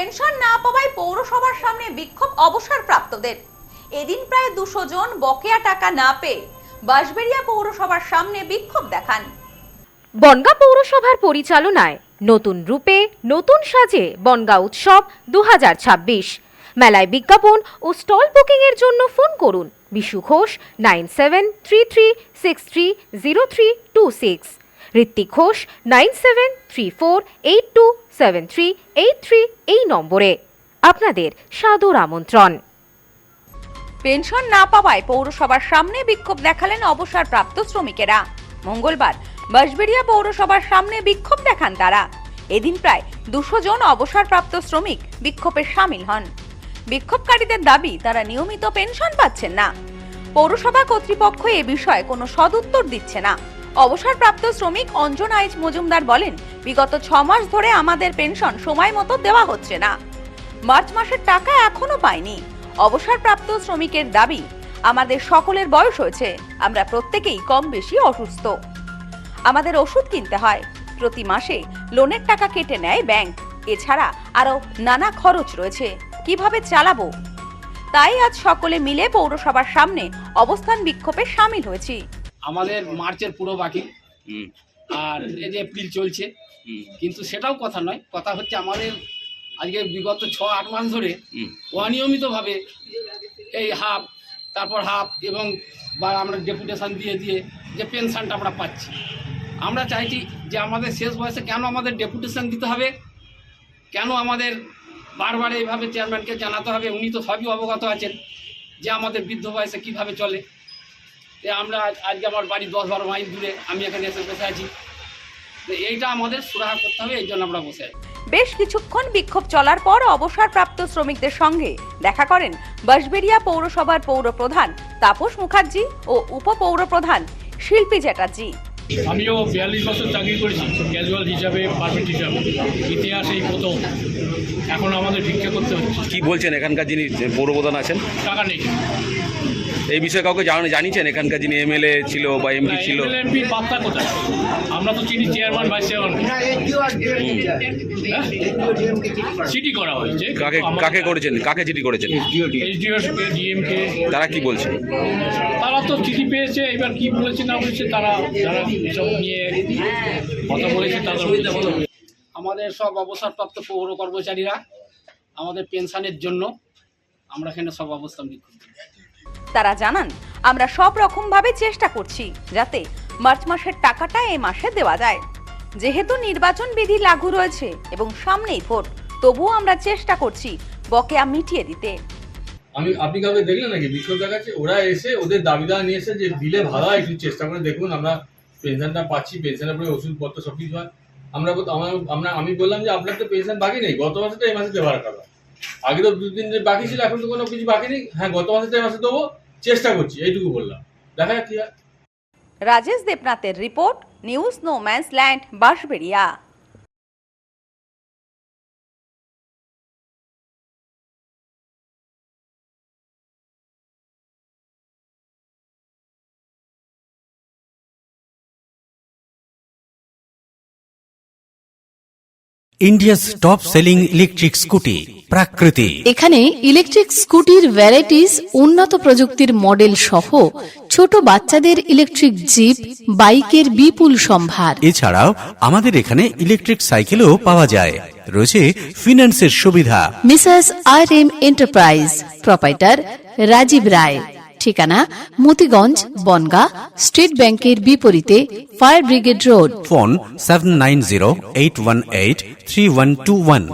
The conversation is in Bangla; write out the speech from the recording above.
পেনশন না পাওয়ায় পৌরসভার সামনে বিক্ষোভ অবসরপ্রাপ্তদের। এদিন প্রায় 200 জন বকেয়া টাকা না পেয়ে বাঁশবেড়িয়া পৌরসভার সামনে বিক্ষোভ দেখান। বনগাঁ পৌরসভার পরিচালনায় নতুন রূপে নতুন সাজে বনগাঁ উৎসব 2026। মেলায় বিজ্ঞাপন ও স্টল বুকিং এর জন্য ফোন করুন বিশু ঘোষ 9733630326, ঋত্বিক ঘোষ 9734827383 এই নম্বরে। আপনাদের সাদর আমন্ত্রণ। পেনশন না পাওয়ায় পৌরসভার সামনে বিক্ষোভ দেখালেন অবসরপ্রাপ্ত শ্রমিকেরা। মঙ্গলবার বাঁশবেড়িয়া পৌরসভার সামনে বিক্ষোভ দেখান তারা। এদিন প্রায় 200 জন অবসরপ্রাপ্ত শ্রমিক বিক্ষোভে সামিল হন। বিক্ষোভকারীদের দাবি তারা নিয়মিত পেনশন পাচ্ছেন না। পৌরসভা কর্তৃপক্ষ এ বিষয়ে কোনো সদুত্তর দিচ্ছে না। অবসরপ্রাপ্ত শ্রমিক অঞ্জন আইচ মজুমদার বলেন, বিগত 6 মাস ধরে আমাদের পেনশন সময় মতো দেওয়া হচ্ছে না। মার্চ মাসের টাকা এখনো পাইনি। অবসরপ্রাপ্ত শ্রমিকের দাবি, আমাদের সকলের বয়স হয়েছে, আমরা প্রত্যেকেই কম বেশি অসুস্থ। আমাদের ওষুধ কিনতে হয়, প্রতি মাসে লোনের টাকা কেটে নেয় ব্যাংক, এছাড়া আরো নানা খরচ রয়েছে, কিভাবে চালাবো? তাই আজ সকলে মিলে পৌরসভার সামনে অবস্থান বিক্ষোভে সামিল হয়েছি। আমাদের মার্চের পুরো বাকি, আর এই যে এপ্রিল চলছে, কিন্তু সেটাও কথা নয়। কথা হচ্ছে আমাদের আজকে বিগত 6-8 মাস ধরে অনিয়মিতভাবে এই হাফ তারপর হাফ এবং বা আমরা ডেপুটেশন দিয়ে দিয়ে যে পেনশনটা আমরা পাচ্ছি, আমরা চাইছি যে আমাদের শেষ বয়সে কেন আমাদের ডেপুটেশন দিতে হবে, কেন আমাদের বারবার এইভাবে চেয়ারম্যানকে জানাতে হবে? উনি তো সবই অবগত আছেন যে আমাদের বৃদ্ধ বয়সে কীভাবে চলে। আমরা আজকে আমার বাড়ি 10-12 মাইল দূরে, আমি এখানে এসে বসে আছি। এইটা আমাদের সুরাহা করতে হবে, এই জন্য আমরা বসে আছি। বেশ কিছুক্ষণ বিক্ষোভ চলার পর অবসরপ্রাপ্ত শ্রমিকদের সঙ্গে দেখা করেন বাঁশবেড়িয়া পৌরসভার পৌরপ্রধান তাপস মুখার্জি ও উপপৌরপ্রধান শিল্পী চ্যাটার্জি। আমিও 42 বছর চাকরি করেছি ক্যাজুয়াল হিসাবে, পারমিট হিসাবে। ইতিহাস এই প্রথম, এখন আমাদের ভিক্ষা করতে হচ্ছে। কি বলছেন এখানকার যিনি পৌরপ্রধান আছেন? টাকা নেই। এই বিষয়ে কাউকে জানিয়েছেন? এখানকার যিনি এমএলএ ছিল বা এমপি ছিল? এমপি পাত্তা কোথায়? আমরা তো চিনি চেয়ারম্যান, ভাইস চেয়ারম্যান। চিঠি করা হয়েছে। কাকে করেছেন? কাকে চিঠি করেছেন? এসডিও, ডিএমকে। তারা কি বলছে? তারা তো চিঠি পেয়েছে, এবার কি বলেছে না বলেছে তারা এসব নিয়ে কথা বলেছে তাদের। আমাদের সব অবসরপ্রাপ্ত পৌর কর্মচারীরা আমাদের পেনশনের জন্য আমরা এখানে সব অবস্থান বিক্ষোভ করি। তারা জানান, আমরা সব রকম ভাবে চেষ্টা করছি যাতে মার্চ মাসের টাকাটা এই মাসে দেওয়া যায়। যেহেতু নির্বাচন বিধি লাগু রয়েছে এবং সামনেই ভোট, তবুও আমরা চেষ্টা করছি বকেয়া মিটিয়ে দিতে। আপনি কাউকে দেখলেন নাকি বিক্ষোভ দেখাচ্ছে? ওরা এসে ওদের দাবিদার নিয়ে এসে যে বিলে ভাড়া একটু চেষ্টা করে দেখুন, আমরা পেনশনটা পাচ্ছি, পেনশনের পরে ওষুধপত্র সব কিছু হয়। আমি বললাম যে আপনার তো পেনশন বাকি নেই, গত মাসেটা এই মাসে দেওয়ার কথা। আগে তো 2 দিন বাকি ছিল, এখন তো কোনো কিছু বাকি নেই। হ্যাঁ, গত মাসেটা এই মাসে দেবো, চেষ্টা করছি, এইটুকু বললাম। দেখা যাক কি হয়। রাজেশ দেবনাথের report, news no man's land, Bansberia. India's top selling electric scooty Prakriti. এখানে ইলেকট্রিক স্কুটির ভ্যারাইটিস, উন্নত প্রযুক্তির মডেল সহ ছোট বাচ্চাদের ইলেকট্রিক জিপ, বাইকের বিপুল সম্ভার। এছাড়াও আমাদের এখানে ইলেকট্রিক সাইকেলও পাওয়া যায়। রয়েছে ফিন্যান্সের সুবিধা। মিসেস RM enterprise, proprietor Rajib Roy. ঠিকানা মতিগঞ্জ, বনগাঁ, স্টেট ব্যাংকের বিপরীতে, ফায়ার ব্রিগেড রোড। ফোন 7908183121।